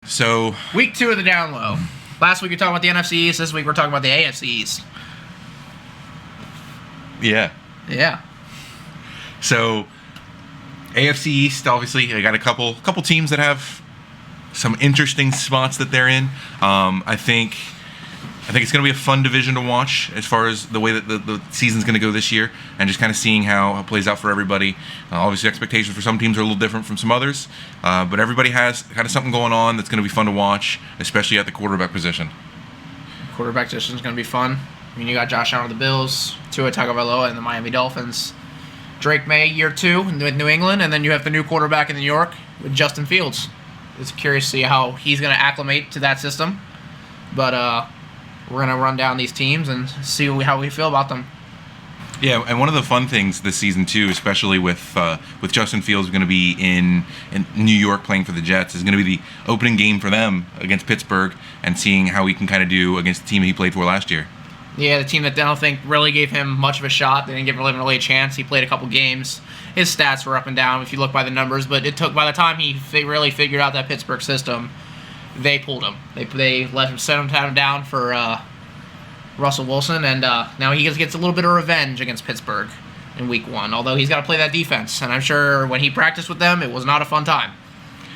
So week 2 of the down low. Last week we were talking about the NFC East. This week we're talking about the AFC East. Yeah. So AFC East, obviously, I got a couple teams that have some interesting spots that they're in. I think it's going to be a fun division to watch as far as the way that the season's going to go this year, and just kind of seeing how it plays out for everybody. Obviously, expectations for some teams are a little different from some others, but everybody has kind of something going on that's going to be fun to watch, especially at the quarterback position. Quarterback position is going to be fun. I mean, you got Josh Allen with the Bills, Tua Tagovailoa and the Miami Dolphins. Drake May, year 2 with New England, and then you have the new quarterback in New York with Justin Fields. It's curious to see how he's going to acclimate to that system, but we're going to run down these teams and see how we feel about them. Yeah, and one of the fun things this season too, especially with Justin Fields going to be in New York playing for the Jets, is going to be the opening game for them against Pittsburgh, and seeing how he can kind of do against the team he played for last year. Yeah, the team that I don't think really gave him much of a shot. They didn't give him really a chance. He played a couple games. His stats were up and down if you look by the numbers, but it took, by the time they really figured out that Pittsburgh system, they pulled him. They let him set him down for Russell Wilson, and now he gets a little bit of revenge against Pittsburgh in week 1, although he's got to play that defense, and I'm sure when he practiced with them, it was not a fun time.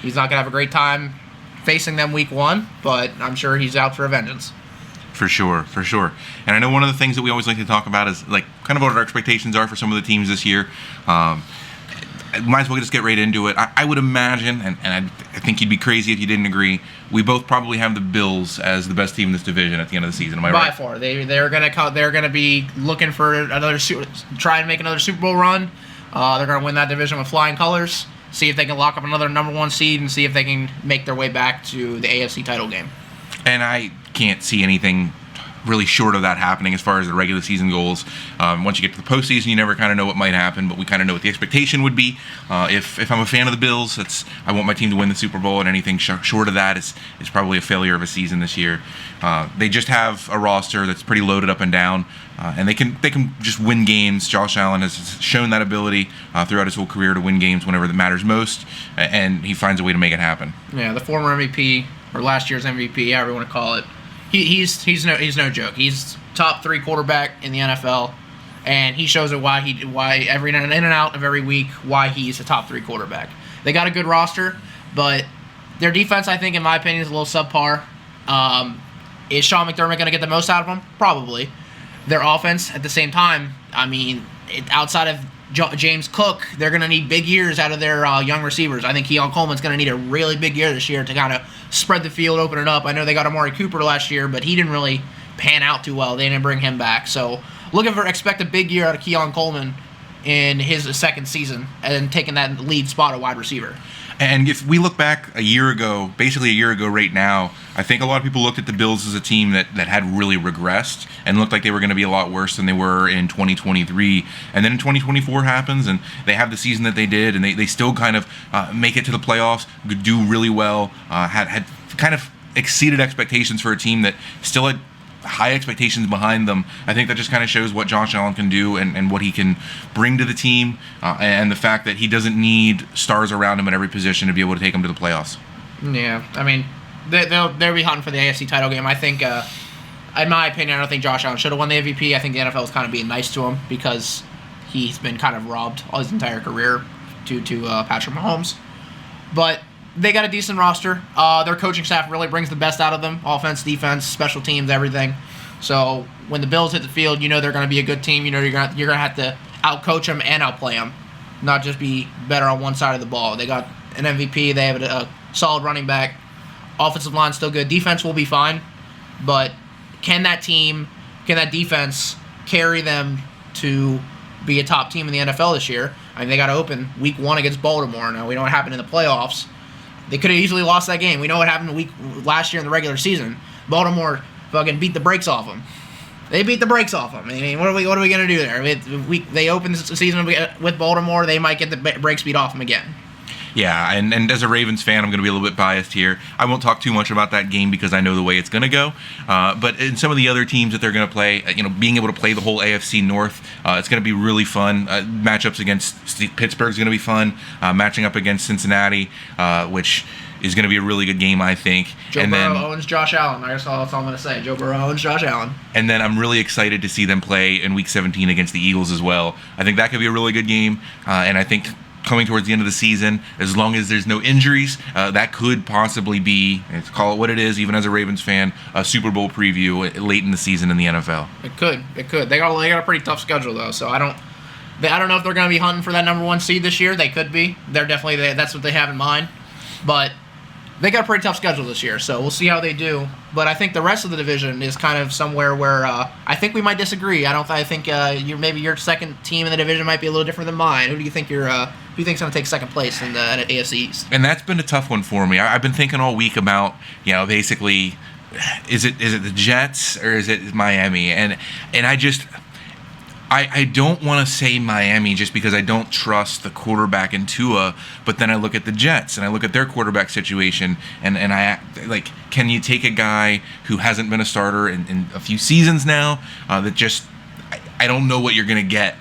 He's not going to have a great time facing them week 1, but I'm sure he's out for a vengeance. For sure. And I know one of the things that we always like to talk about is like kind of what our expectations are for some of the teams this year. Might as well just get right into it. I would imagine, and I think you'd be crazy if you didn't agree, we both probably have the Bills as the best team in this division at the end of the season. Am I right? By far, they're gonna be looking for try and make another Super Bowl run. They're gonna win that division with flying colors. See if they can lock up another number 1 seed and see if they can make their way back to the AFC title game. And I can't see anything really short of that happening as far as the regular season goals. Once you get to the postseason, you never kind of know what might happen, but we kind of know what the expectation would be. If I'm a fan of the Bills, I want my team to win the Super Bowl, and anything short of that is probably a failure of a season this year. They just have a roster that's pretty loaded up and down, and they can just win games. Josh Allen has shown that ability throughout his whole career to win games whenever that matters most, and he finds a way to make it happen. Yeah, the former MVP, or last year's MVP, however you want to call it, he's no joke. He's top 3 quarterback in the NFL, and he shows it why every in and out of every week why he's a top 3 quarterback. They got a good roster, but their defense, I think, in my opinion, is a little subpar. Is Sean McDermott going to get the most out of them? Probably. Their offense, at the same time, I mean, outside of James Cook, they're going to need big years out of their young receivers. I think Keon Coleman's going to need a really big year this year to kind of spread the field, open it up. I know they got Amari Cooper last year, but he didn't really pan out too well. They didn't bring him back. So expect a big year out of Keon Coleman in his second season and taking that lead spot at wide receiver. And if we look back basically a year ago right now, I think a lot of people looked at the Bills as a team that had really regressed and looked like they were going to be a lot worse than they were in 2023. And then in 2024 happens, and they have the season that they did, and they still kind of make it to the playoffs, do really well, had kind of exceeded expectations for a team that still had high expectations behind them. I think that just kind of shows what Josh Allen can do and what he can bring to the team, and the fact that he doesn't need stars around him at every position to be able to take him to the playoffs. Yeah, I mean, they'll be hunting for the AFC title game. I think, in my opinion, I don't think Josh Allen should have won the MVP. I think the NFL is kind of being nice to him because he's been kind of robbed all his entire career due to Patrick Mahomes. But they got a decent roster. Their coaching staff really brings the best out of them. Offense, defense, special teams, everything. So when the Bills hit the field, you know they're going to be a good team. You know you're going to have to outcoach them and outplay them, not just be better on one side of the ball. They got an MVP. They have a solid running back. Offensive line still good. Defense will be fine, but can that defense carry them to be a top team in the NFL this year? I mean, they got to open week 1 against Baltimore. Now, we know what happened in the playoffs. They could have easily lost that game. We know what happened last year in the regular season. Baltimore fucking beat the brakes off them. They beat the brakes off them. I mean, what are we going to do there? They open the season with Baltimore. They might get the brakes beat off them again. Yeah, and as a Ravens fan, I'm going to be a little bit biased here. I won't talk too much about that game because I know the way it's going to go. But in some of the other teams that they're going to play, being able to play the whole AFC North, it's going to be really fun. Matchups against Pittsburgh's going to be fun. Matching up against Cincinnati, which is going to be a really good game, I think. Joe Burrow owns Josh Allen. That's all I'm going to say. Joe Burrow owns Josh Allen. And then I'm really excited to see them play in Week 17 against the Eagles as well. I think that could be a really good game, and I think coming towards the end of the season, as long as there's no injuries, that could possibly be, let's call it what it is, even as a Ravens fan, a Super Bowl preview late in the season in the NFL. It could. They got a pretty tough schedule, though, so I don't know if they're going to be hunting for that number 1 seed this year. They could be. They're definitely, that's what they have in mind. But they got a pretty tough schedule this year, so we'll see how they do. But I think the rest of the division is kind of somewhere where I think we might disagree. I think maybe your second team in the division might be a little different than mine. Who do you think who do you think's going to take second place in the AFC East? And that's been a tough one for me. I've been thinking all week about, basically, is it the Jets or is it Miami? And I don't want to say Miami just because I don't trust the quarterback in Tua, but then I look at the Jets and I look at their quarterback situation, and I like, can you take a guy who hasn't been a starter in a few seasons now that just, I don't know what you're going to get.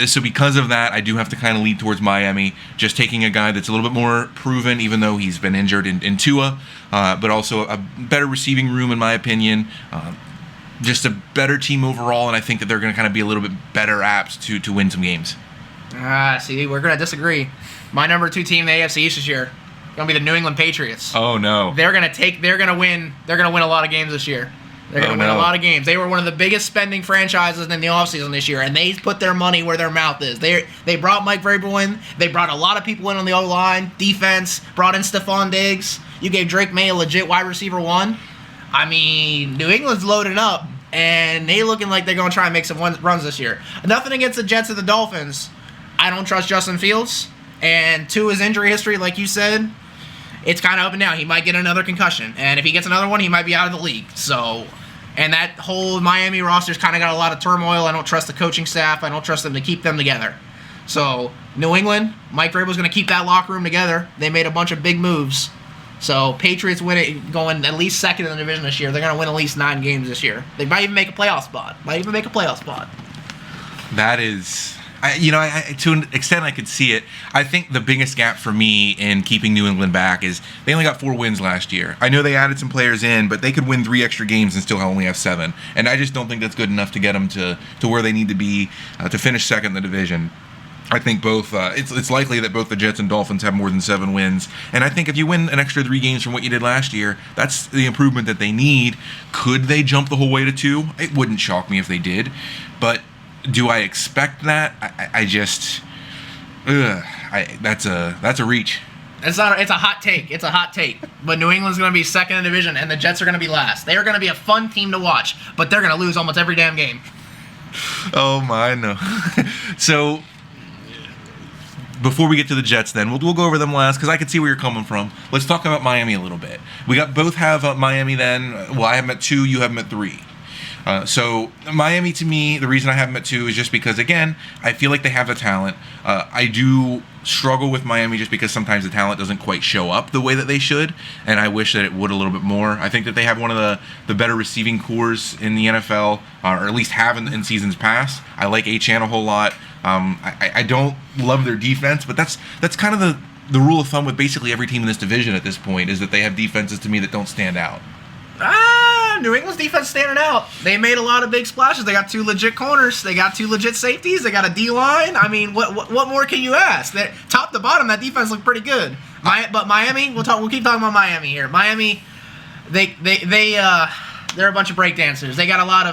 So because of that, I do have to kind of lead towards Miami, just taking a guy that's a little bit more proven, even though he's been injured in Tua, but also a better receiving room, in my opinion. Just a better team overall, and I think that they're going to kind of be a little bit better apt to win some games. See, we're going to disagree. My number 2 team in the AFC East this year going to be the New England Patriots. Oh no. They're going to win a lot of games this year. They're going to win a lot of games. They were one of the biggest spending franchises in the offseason this year, and they put their money where their mouth is. They brought Mike Vrabel in. They brought a lot of people in on the O-line, defense, brought in Stephon Diggs. You gave Drake May a legit wide receiver 1. I mean, New England's loaded up, and they looking like they're going to try and make some runs this year. Nothing against the Jets or the Dolphins. I don't trust Justin Fields, and to his injury history, like you said, it's kind of up and down. He might get another concussion, and if he gets another one, he might be out of the league. So, and that whole Miami roster's kind of got a lot of turmoil. I don't trust the coaching staff. I don't trust them to keep them together. So, New England, Mike Vrabel's going to keep that locker room together. They made a bunch of big moves. So, Patriots win it, going at least second in the division this year. They're going to win at least 9 games this year. They might even make a playoff spot. That is, to an extent I could see it. I think the biggest gap for me in keeping New England back is they only got 4 wins last year. I know they added some players in, but they could win 3 extra games and still only have 7. And I just don't think that's good enough to get them to where they need to be to finish second in the division. I think both. It's likely that both the Jets and Dolphins have more than 7 wins, and I think if you win an extra 3 games from what you did last year, that's the improvement that they need. Could they jump the whole way to 2? It wouldn't shock me if they did, but do I expect that? That's a reach. It's a hot take. But New England's going to be second in the division, and the Jets are going to be last. They are going to be a fun team to watch, but they're going to lose almost every damn game. Oh my, no. So, before we get to the Jets, then we'll go over them last because I can see where you're coming from. Let's talk about Miami a little bit. We both have Miami. Then, well, I have them at 2. You have them at 3. So Miami, to me, the reason I have them at 2 is just because, again, I feel like they have the talent. I do struggle with Miami just because sometimes the talent doesn't quite show up the way that they should, and I wish that it would a little bit more. I think that they have one of the better receiving cores in the NFL, or at least have in seasons past. I like Achane a whole lot. I don't love their defense, but that's kind of the rule of thumb with basically every team in this division at this point, is that they have defenses to me that don't stand out. New England's defense standing out. They made a lot of big splashes. They got 2 legit corners. They got 2 legit safeties. They got a D-line. I mean, what more can you ask? Top to bottom, that defense looked pretty good. But Miami, we'll keep talking about Miami here. Miami, they're a bunch of breakdancers. They got a lot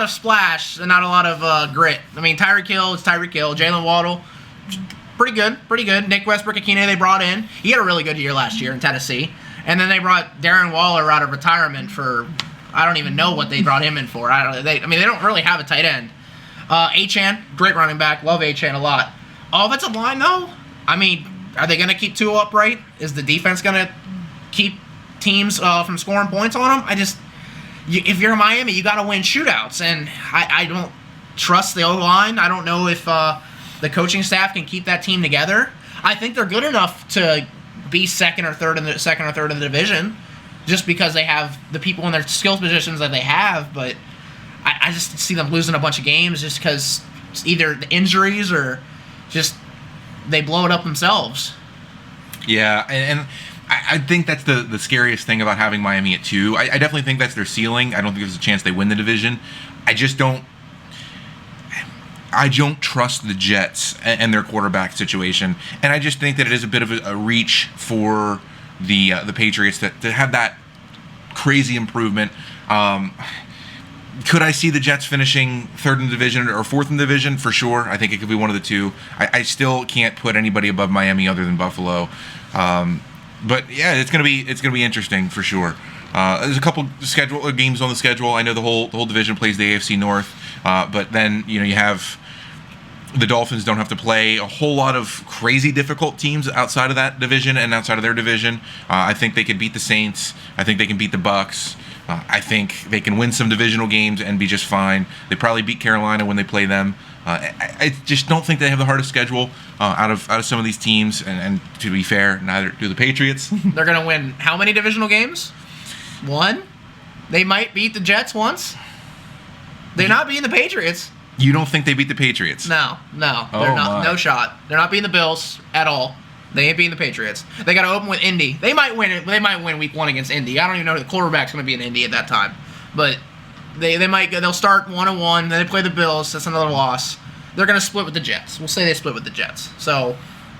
of splash and not a lot of grit. I mean, Tyreek Hill is Tyreek Hill. Jalen Waddle, pretty good. Nick Westbrook-Ikine they brought in. He had a really good year last year in Tennessee. And then they brought Darren Waller out of retirement for, I don't even know what they brought him in for. They don't really have a tight end. Achane, great running back. Love Achane a lot. Offensive line, though, I mean, are they going to keep Tua upright? Is the defense going to keep teams from scoring points on them? If you're Miami, you got to win shootouts. And I don't trust the O-line. I don't know if the coaching staff can keep that team together. I think they're good enough to be second or third in the division, just because they have the people in their skills positions that they have. But I just see them losing a bunch of games just because either the injuries or just they blow it up themselves. Yeah, and I think that's the scariest thing about having Miami at 2. I definitely think that's their ceiling. I don't think there's a chance they win the division. I don't trust the Jets and their quarterback situation, and I just think that it is a bit of a reach for the Patriots to have that crazy improvement. Could I see the Jets finishing 3rd in the division or 4th in the division? For sure. I think it could be one of the two. I still can't put anybody above Miami other than Buffalo. But yeah, it's gonna be interesting for sure. There's a couple schedule games on the schedule. I know the whole division plays the AFC North, but then you have the Dolphins don't have to play a whole lot of crazy difficult teams outside of that division and outside of their division. I think they could beat the Saints. I think they can beat the Bucks. I think they can win some divisional games and be just fine. They probably beat Carolina when they play them. I just don't think they have the hardest schedule out of some of these teams. And to be fair, neither do the Patriots. They're going to win how many divisional games? 1? They might beat the Jets once. They're not beating the Patriots. You don't think they beat the Patriots? No. They're not. No shot. They're not beating the Bills at all. They ain't beating the Patriots. They got to open with Indy. They might win. They might win week 1 against Indy. I don't even know if the quarterback's going to be in Indy at that time. But they might. They'll start 1-1. Then they play the Bills. That's another loss. They're going to split with the Jets. We'll say they split with the Jets. So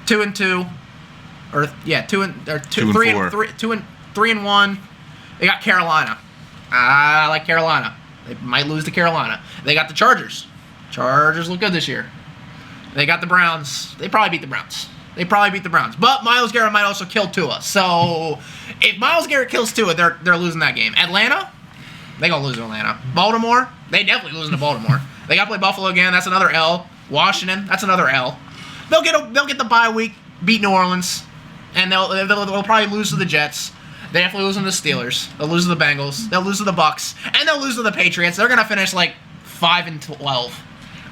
2-2, or yeah, 3-1. They got Carolina. I like Carolina. They might lose to Carolina. They got the Chargers. Chargers look good this year. They got the Browns. They probably beat the Browns. But Myles Garrett might also kill Tua. So if Myles Garrett kills Tua, they're losing that game. Atlanta, they gonna lose to Atlanta. Baltimore, they definitely losing to Baltimore. They gotta play Buffalo again. That's another L. Washington, that's another L. They'll get the bye week, beat New Orleans, and they'll probably lose to the Jets. They definitely lose to the Steelers. They'll lose to the Bengals. They'll lose to the Bucks, and they'll lose to the Patriots. They're gonna finish like 5-12.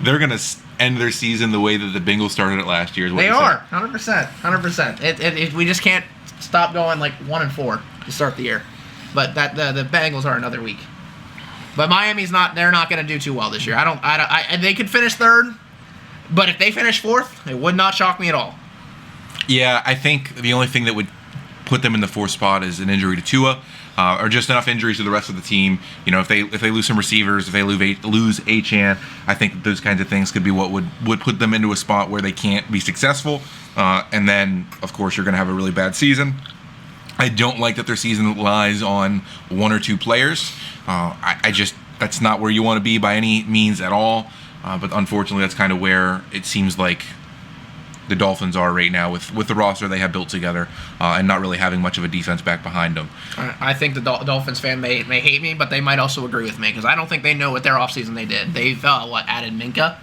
They're gonna end their season the way that the Bengals started it last year. They are 100%. We just can't stop going like 1-4 to start the year. But the Bengals are another week. But Miami's not. They're not going to do too well this year. They could finish 3rd, but if they finish 4th, it would not shock me at all. Yeah, I think the only thing that would put them in the 4th spot is an injury to Tua. Or just enough injuries to the rest of the team. If they lose some receivers, if they lose Achane, I think that those kinds of things could be what would put them into a spot where they can't be successful. And then, of course, you're going to have a really bad season. I don't like that their season lies on 1 or 2 players. That's not where you want to be by any means at all. But unfortunately, that's kind of where it seems like the Dolphins are right now with the roster they have built together and not really having much of a defense back behind them. I think the Dolphins fan may hate me, but they might also agree with me because I don't think they know what their offseason they did. They've added Minka.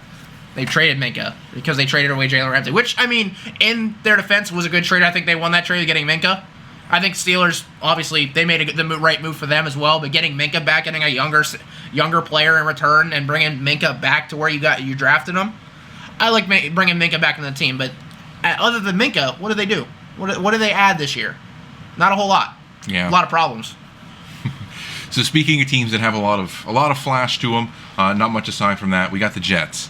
They traded Minka because they traded away Jalen Ramsey, which, I mean, in their defense was a good trade. I think they won that trade getting Minka. I think Steelers, obviously, they made the right move for them as well, but getting Minka back, getting a younger player in return and bringing Minka back to where you drafted him, I like bringing Minka back in the team, but other than Minka, what did they do? What did they add this year? Not a whole lot. Yeah, a lot of problems. So speaking of teams that have a lot of flash to them, not much aside from that, we got the Jets.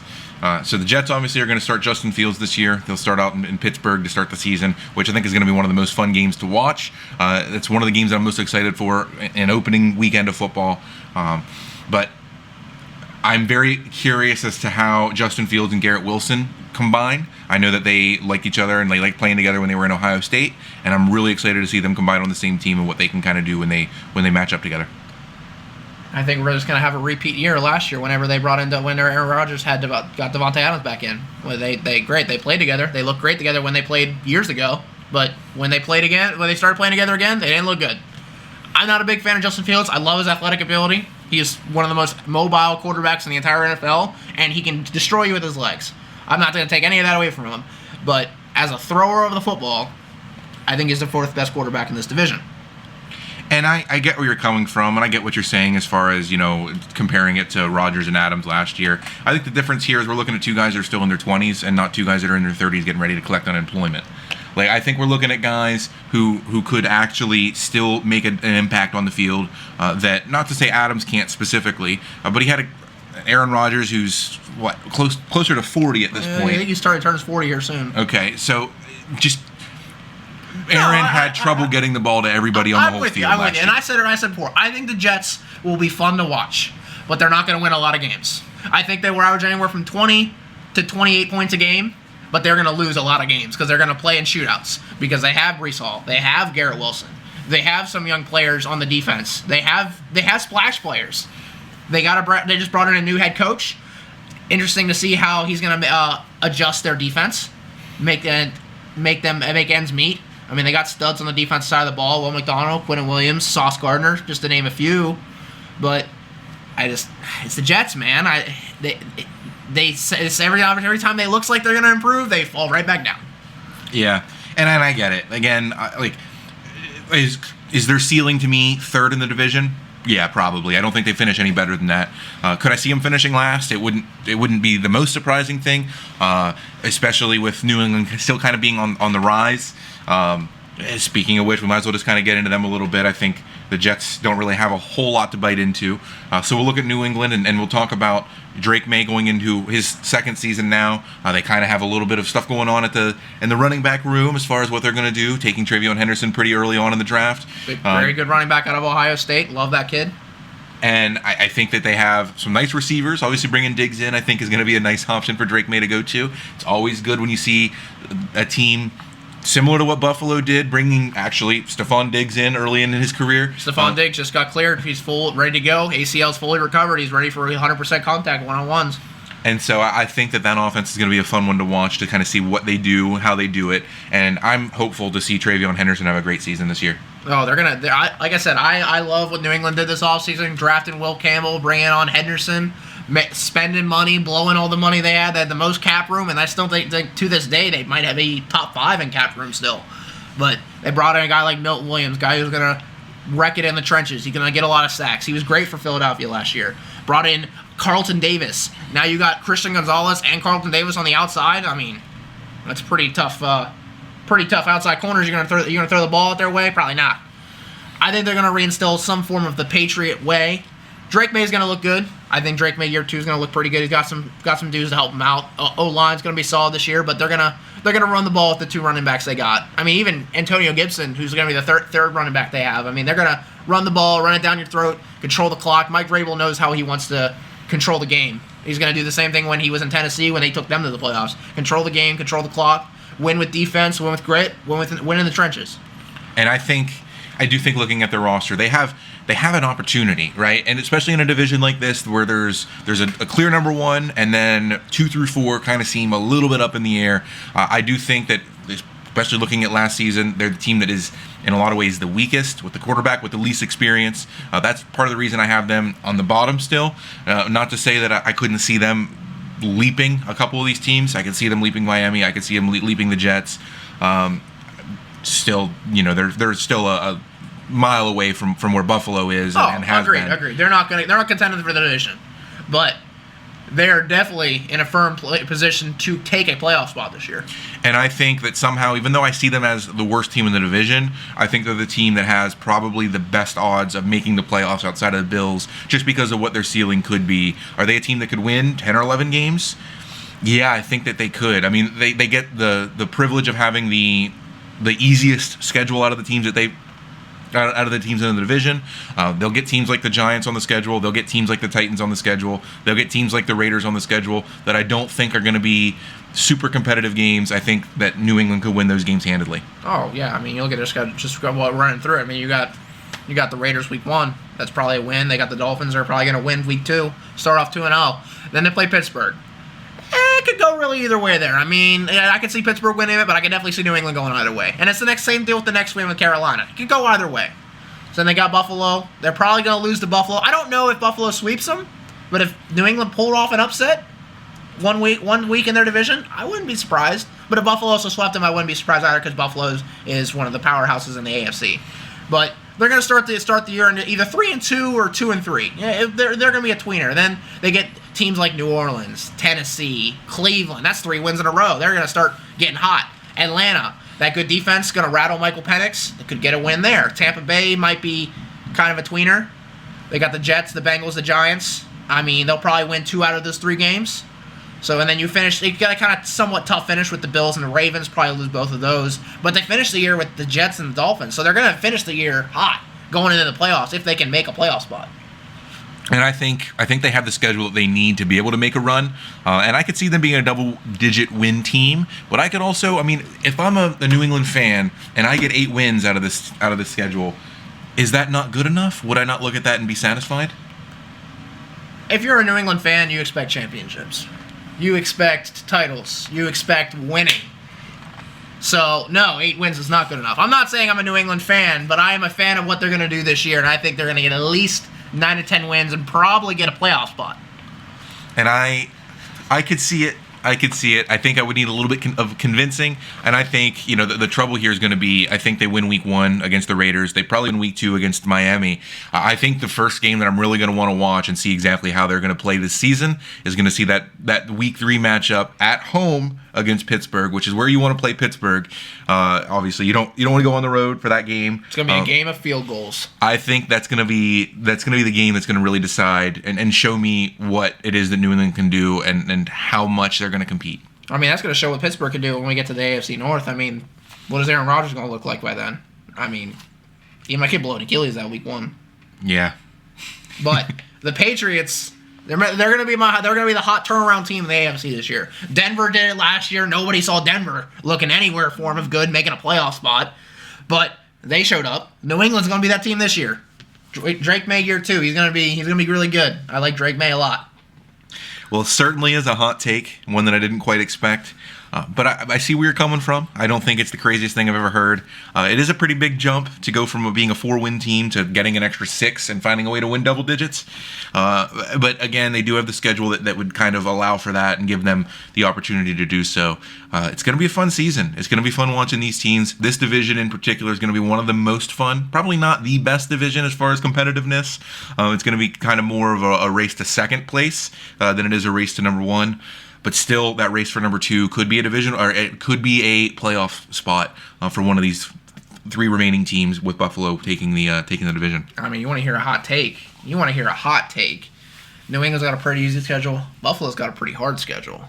So the Jets obviously are going to start Justin Fields this year. They'll start out in Pittsburgh to start the season, which I think is going to be one of the most fun games to watch. It's one of the games that I'm most excited for in opening weekend of football. But I'm very curious as to how Justin Fields and Garrett Wilson combine. I know that they like each other and they like playing together when they were in Ohio State, and I'm really excited to see them combine on the same team and what they can kind of do when they match up together. I think we're just going to have a repeat year last year when Aaron Rodgers got Devontae Adams back in. Well, they played together. They looked great together when they played years ago, but when they started playing together again, they didn't look good. I'm not a big fan of Justin Fields. I love his athletic ability. He is one of the most mobile quarterbacks in the entire NFL, and he can destroy you with his legs. I'm not going to take any of that away from him, but as a thrower of the football, I think he's the 4th best quarterback in this division. And I get where you're coming from, and I get what you're saying as far as, comparing it to Rodgers and Adams last year. I think the difference here is we're looking at 2 guys that are still in their 20s and not 2 guys that are in their 30s getting ready to collect unemployment. Like, I think we're looking at guys who could actually still make an impact on the field that, not to say Adams can't specifically, but he had Aaron Rodgers who's, closer to 40 at this point. I think he turns 40 here soon. Okay, so just Aaron had trouble getting the ball to everybody on the whole field. I'm with you. And I said before, I think the Jets will be fun to watch, but they're not going to win a lot of games. I think they were averaging anywhere from 20 to 28 points a game, but they're going to lose a lot of games because they're going to play in shootouts because they have Breece Hall, they have Garrett Wilson, they have some young players on the defense, they have splash players. They just brought in a new head coach. Interesting to see how he's going to adjust their defense, make ends meet. I mean, they got studs on the defense side of the ball: Will McDonald, Quentin Williams, Sauce Gardner, just to name a few. But it's the Jets, man. Every time they looks like they're going to improve, they fall right back down. Yeah, and I get it. Again, is their ceiling to me third in the division? Yeah, probably. I don't think they finish any better than that. Could I see them finishing last? It wouldn't be the most surprising thing, especially with New England still kind of being on the rise. Speaking of which, we might as well just kind of get into them a little bit. I think the Jets don't really have a whole lot to bite into. So we'll look at New England, and we'll talk about Drake May going into his second season now. They kind of have a little bit of stuff going on in the running back room as far as what they're going to do, taking TreVeyon Henderson pretty early on in the draft. Very good running back out of Ohio State. Love that kid. And I think that they have some nice receivers. Obviously, bringing Diggs in, I think, is going to be a nice option for Drake May to go to. It's always good when you see a team similar to what Buffalo did, bringing actually Stephon Diggs in early in his career. Stephon Diggs just got cleared. He's ready to go. ACL's fully recovered. He's ready for 100% contact one-on-ones. And so I think that offense is going to be a fun one to watch, to kind of see what they do, how they do it. And I'm hopeful to see TreVeyon Henderson have a great season this year. Oh, like I said, I love what New England did this offseason, drafting Will Campbell, bringing on Henderson, spending money, blowing all the money they had. They had the most cap room, and I still think to this day they might have a top 5 in cap room still. But they brought in a guy like Milton Williams, guy who's going to wreck it in the trenches. He's going to get a lot of sacks. He was great for Philadelphia last year. Brought in Carlton Davis. Now you got Christian Gonzalez and Carlton Davis on the outside. I mean, that's pretty tough outside corners. You're going to throw the ball out their way? Probably not. I think they're going to reinstill some form of the Patriot way. Drake May is going to look good. I think Drake May year 2 is going to look pretty good. He's got some dudes to help him out. O-line's going to be solid this year, but they're going to run the ball with the 2 running backs they got. I mean, even Antonio Gibson, who's going to be the third running back they have. I mean, they're going to run the ball, run it down your throat, control the clock. Mike Vrabel knows how he wants to control the game. He's going to do the same thing when he was in Tennessee when they took them to the playoffs. Control the game, control the clock, win with defense, win with grit, win in the trenches. And I do think looking at their roster, they have an opportunity, right? And especially in a division like this where there's a clear number 1 and then 2 through 4 kind of seem a little bit up in the air. I do think that, especially looking at last season, they're the team that is in a lot of ways the weakest, with the quarterback with the least experience. That's part of the reason I have them on the bottom still. Not to say that I couldn't see them leaping a couple of these teams. I could see them leaping Miami. I could see them leaping the Jets. Still, they're still a mile away from where Buffalo is and has been. Agreed. They're not contending for the division, but they're definitely in a firm position to take a playoff spot this year. And I think that somehow, even though I see them as the worst team in the division, I think they're the team that has probably the best odds of making the playoffs outside of the Bills, just because of what their ceiling could be. Are they a team that could win 10 or 11 games? Yeah, I think that they could. I mean, they get the privilege of having the easiest schedule out of the teams in the division. They'll get teams like the Giants on the schedule. They'll get teams like the Titans on the schedule. They'll get teams like the Raiders on the schedule that I don't think are going to be super competitive games. I think that New England could win those games handedly. Oh yeah, I mean, you look at just running through it. I mean, you got the Raiders week 1. That's probably a win. They got the Dolphins. They're probably going to win week 2. Start off 2-0. Then they play Pittsburgh. It could go really either way there. I mean, I could see Pittsburgh winning it, but I could definitely see New England going either way. And it's the same deal with the next win with Carolina. It could go either way. So then they got Buffalo. They're probably going to lose to Buffalo. I don't know if Buffalo sweeps them, but if New England pulled off an upset one week in their division, I wouldn't be surprised. But if Buffalo also swept them, I wouldn't be surprised either, because Buffalo is one of the powerhouses in the AFC. But they're going to start the year in either 3-2 or 2-3. Yeah, they're going to be a tweener. Then they get teams like New Orleans, Tennessee, Cleveland. That's 3 wins in a row. They're going to start getting hot. Atlanta, that good defense is going to rattle Michael Penix. They could get a win there. Tampa Bay might be kind of a tweener. They got the Jets, the Bengals, the Giants. I mean, they'll probably win 2 out of those 3 games. So, and then you got a kind of somewhat tough finish with the Bills and the Ravens, probably lose both of those. But they finished the year with the Jets and the Dolphins, so they're going to finish the year hot going into the playoffs if they can make a playoff spot. And I think they have the schedule that they need to be able to make a run. And I could see them being a double-digit win team. But I could also, I mean, if I'm a New England fan and I get 8 wins out of this schedule, is that not good enough? Would I not look at that and be satisfied? If you're a New England fan, you expect championships. You expect titles. You expect winning. So, no, 8 wins is not good enough. I'm not saying I'm a New England fan, but I am a fan of what they're going to do this year, and I think they're going to get at least 9 to 10 wins and probably get a playoff spot. And I could see it. I think I would need a little bit of convincing. And I think, the trouble here is going to be, I think they win week 1 against the Raiders. They probably win week 2 against Miami. I think the first game that I'm really going to want to watch and see exactly how they're going to play this season is going to see that week 3 matchup at home against Pittsburgh, which is where you want to play Pittsburgh. Obviously, you don't want to go on the road for that game. It's going to be a game of field goals. I think that's going to be the game that's going to really decide and show me what it is that New England can do and how much they're going to compete. I mean, that's going to show what Pittsburgh can do when we get to the AFC North. I mean, what is Aaron Rodgers going to look like by then? I mean, he might get blow an Achilles that week 1. Yeah. But the Patriots, they're going to be the hot turnaround team in the AFC this year. Denver did it last year. Nobody saw Denver looking anywhere form of good, making a playoff spot. But they showed up. New England's going to be that team this year. Drake May year 2. He's going to be really good. I like Drake May a lot. Well, it certainly is a hot take, one that I didn't quite expect. But I see where you're coming from. I don't think it's the craziest thing I've ever heard. It is a pretty big jump to go from being a 4-win team to getting an extra 6 and finding a way to win double digits. But again, they do have the schedule that would kind of allow for that and give them the opportunity to do so. It's going to be a fun season. It's going to be fun watching these teams. This division in particular is going to be one of the most fun. Probably not the best division as far as competitiveness. It's going to be kind of more of a race to second place than it is a race to number 1. But still, that race for number 2 could be a division, or it could be a playoff spot for one of these 3 remaining teams, with Buffalo taking the division. I mean, you want to hear a hot take? New England's got a pretty easy schedule. Buffalo's got a pretty hard schedule.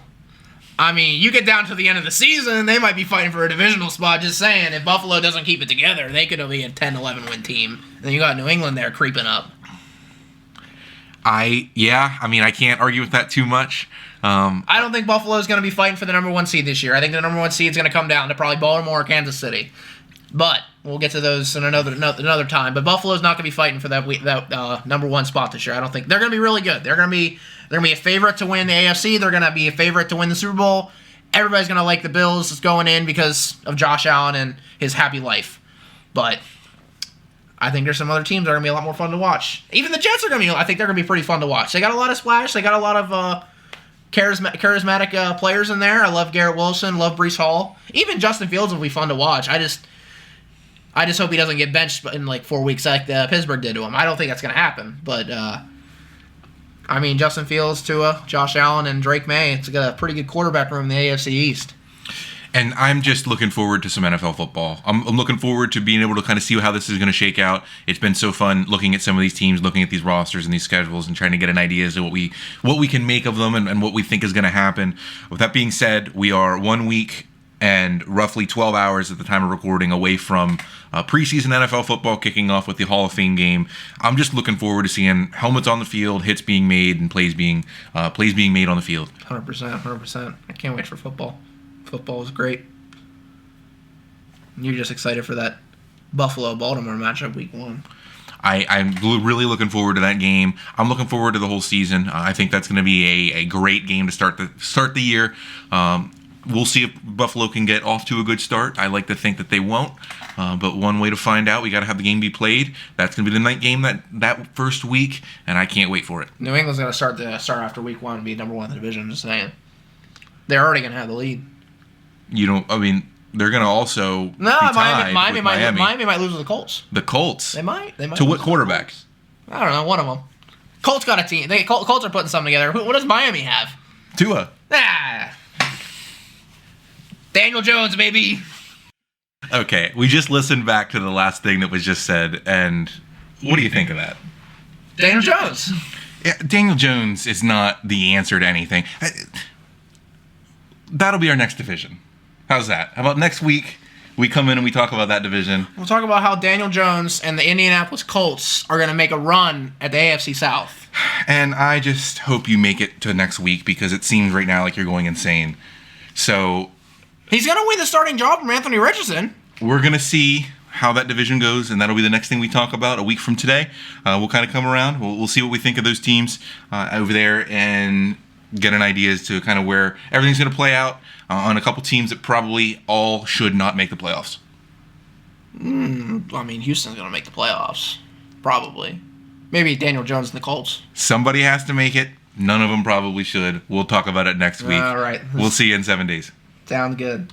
I mean, you get down to the end of the season, they might be fighting for a divisional spot. Just saying, if Buffalo doesn't keep it together, they could be a 10-11 win team. And then you got New England there creeping up. I can't argue with that too much. I don't think Buffalo's going to be fighting for the number 1 seed this year. I think the number 1 seed is going to come down to probably Baltimore or Kansas City. But we'll get to those in another time. But Buffalo's not going to be fighting for that number 1 spot this year. I don't think they're going to be really good. They're going to be a favorite to win the AFC. They're going to be a favorite to win the Super Bowl. Everybody's going to like the Bills going in because of Josh Allen and his happy life. But I think there's some other teams that are going to be a lot more fun to watch. Even the Jets I think they're going to be pretty fun to watch. They got a lot of splash. They got a lot of charismatic players in there. I love Garrett Wilson, love Breece Hall. Even Justin Fields will be fun to watch. I just hope he doesn't get benched in like 4 weeks like Pittsburgh did to him. I don't think that's going to happen. But, Justin Fields, Tua, Josh Allen, and Drake May, it's got a pretty good quarterback room in the AFC East. And I'm just looking forward to some NFL football. I'm looking forward to being able to kind of see how this is going to shake out. It's been so fun looking at some of these teams, looking at these rosters and these schedules, and trying to get an idea as to what we can make of them and what we think is going to happen. With that being said, we are 1 week and roughly 12 hours at the time of recording away from preseason NFL football kicking off with the Hall of Fame game. I'm just looking forward to seeing helmets on the field, hits being made, and plays being made on the field. 100%. I can't wait for football. Football is great. You're just excited for that Buffalo-Baltimore matchup week 1. I'm really looking forward to that game. I'm looking forward to the whole season. I think that's going to be a great game to start the year. We'll see if Buffalo can get off to a good start. I like to think that they won't. But one way to find out, we got to have the game be played. That's going to be the night game that first week, and I can't wait for it. New England's going to start after week 1 and be number 1 in the division. I'm just saying. They're already going to have the lead. They're going to also be Miami might lose to the Colts. The Colts? They might. To what quarterback? I don't know, one of them. Colts got a team. Colts are putting something together. What does Miami have? Tua. Daniel Jones, baby. Okay, we just listened back to the last thing that was just said, and what do you think of that? Daniel Jones. Yeah, Daniel Jones is not the answer to anything. that'll be our next division. How's that? How about next week we come in and we talk about that division? We'll talk about how Daniel Jones and the Indianapolis Colts are going to make a run at the AFC South. And I just hope you make it to next week because it seems right now like you're going insane. So he's going to win the starting job from Anthony Richardson. We're going to see how that division goes, and that'll be the next thing we talk about a week from today. We'll kind of come around. We'll see what we think of those teams over there and get an idea as to kind of where everything's going to play out on a couple teams that probably all should not make the playoffs. I mean, Houston's going to make the playoffs. Probably. Maybe Daniel Jones and the Colts. Somebody has to make it. None of them probably should. We'll talk about it next week. All right. We'll see you in 7 days. Sounds good.